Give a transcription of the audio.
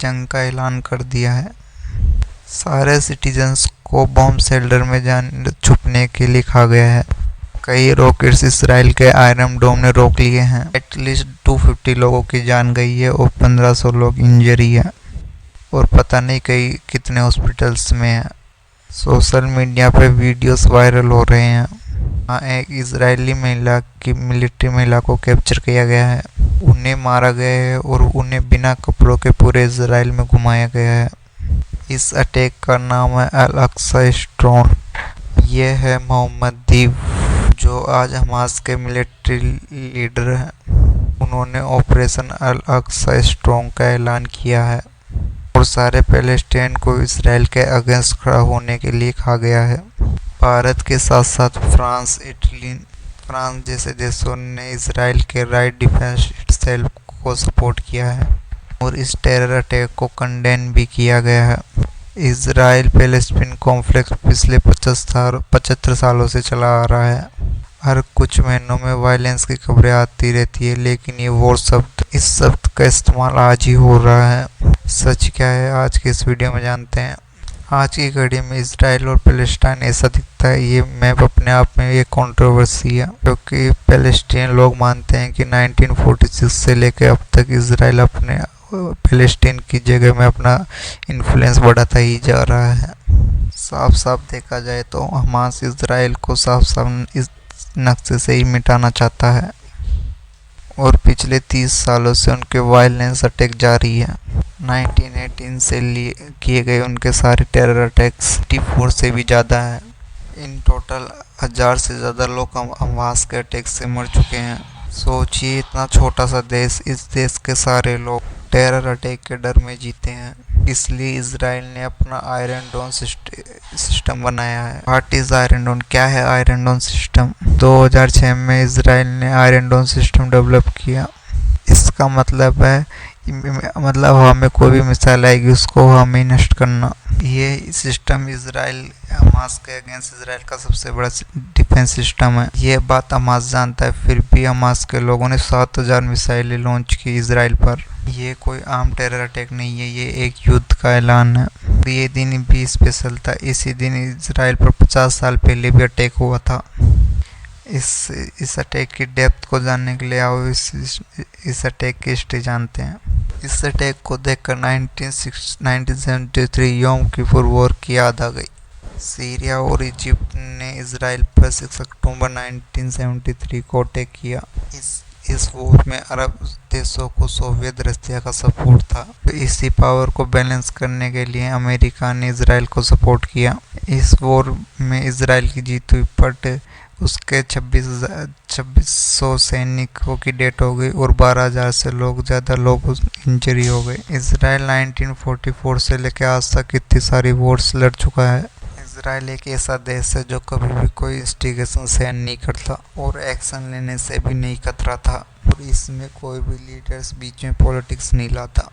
जंग का ऐलान कर दिया है। सारे सिटीजन्स को बॉम्ब शेल्टर में छुपने के लिए कहा गया है। कई रॉकेट्स इसराइल के आयरन डोम ने रोक लिए हैं। एटलीस्ट 250 लोगों की जान गई है और 1500 लोग इंजरी है और पता नहीं कई कितने हॉस्पिटल्स में है। सोशल मीडिया पे वीडियोस वायरल हो रहे हैं। हाँ, एक इजरायली महिला की मिलिट्री महिला को कैप्चर किया गया है। उन्हें मारा गया है और उन्हें बिना कपड़ों के पूरे इजराइल में घुमाया गया है। इस अटैक का नाम है अल अक्सा स्टोन। ये है मोहम्मद दीव जो आज हमास के मिलिट्री लीडर हैं। उन्होंने ऑपरेशन अल अक्सा स्ट्रॉन्ग का ऐलान किया है और सारे पैलेस्टाइन को इसराइल के अगेंस्ट खड़ा होने के लिए कहा गया है। भारत के साथ साथ फ्रांस, इटली, फ्रांस जैसे देशों ने इसराइल के राइट डिफेंस सेल को सपोर्ट किया है और इस टेरर अटैक को कंडेन भी किया गया है। इसराइल पैलेस्टीन कॉन्फ्लिक्ट पिछले 75 सालों से चला आ रहा है। हर कुछ महीनों में वायलेंस की खबरें आती रहती है, लेकिन ये वॉर शब्द, इस शब्द का इस्तेमाल आज ही हो रहा है। सच क्या है, आज की इस वीडियो में जानते हैं। आज की घड़ी में इसराइल और पैलेस्टाइन ऐसा दिखता है, ये मैप अपने आप में ये कंट्रोवर्सी है, क्योंकि पैलेस्टीन लोग मानते हैं कि 1946 से लेकर अब तक इसराइल अपने पैलेस्टीन की जगह में अपना इन्फ्लुएंस बढ़ाता ही जा रहा है। साफ साफ देखा जाए तो हमास इसराइल को साफ साफ इस नक्शे से ही मिटाना चाहता है और पिछले 30 सालों से उनके वायलेंस अटैक जारी है। 1918 से किए गए उनके सारे टेरर अटैक्स 54 से भी ज़्यादा है। इन टोटल 1000 से ज़्यादा लोग हमास के अटैक से मर चुके हैं। सोचिए, इतना छोटा सा देश, इस देश के सारे लोग टेरर अटैक के डर में जीते हैं। इसलिए इसराइल ने अपना आयरन डोम सिस्टम बनाया है। व्हाट इज आयरन डोम? क्या है आयरन डोम सिस्टम? 2006 में इसराइल ने आयरन डोम सिस्टम डेवलप किया। इसका मतलब है हमें कोई भी मिसाइल आएगी उसको हमें नष्ट करना। ये सिस्टम इसराइल हमास के अगेंस्ट इसराइल का सबसे बड़ा डिफेंस सिस्टम है। ये बात हमास जानता है, फिर भी हमास के लोगों ने 7000 मिसाइलें लॉन्च की इसराइल पर। ये कोई आम टेरर अटैक नहीं है, ये एक युद्ध का ऐलान है। ये दिन भी स्पेशल था। इसी दिन इसराइल पर 50 साल पहले भी अटैक हुआ था। इस अटैक की डेप्थ को जानने के लिए आओ इस अटैक की हिस्ट्री जानते हैं। इस अटैक को देखकर 1973 योम किपुर वॉर की याद आ गई। सीरिया और इजिप्ट ने इसराइल पर 6 अक्टूबर 1973 को अटैक किया। इस वॉर में अरब देशों को सोवियत रशिया का सपोर्ट था। तो इसी पावर को बैलेंस करने के लिए अमेरिका ने इसराइल को सपोर्ट किया। इस वॉर में इसराइल की जीत हुई, बट उसके 2600 सैनिकों की डेथ हो गई और 12,000 से ज़्यादा लोग इंजरी हो गए। इसराइल 1944 से लेकर आज तक इतनी सारी वॉर्स लड़ चुका है। इसराइल एक ऐसा देश है जो कभी भी कोई इंस्टिगेशन सहन नहीं करता और एक्शन लेने से भी नहीं कतराता और इसमें कोई भी लीडर्स बीच में पॉलिटिक्स नहीं लाता।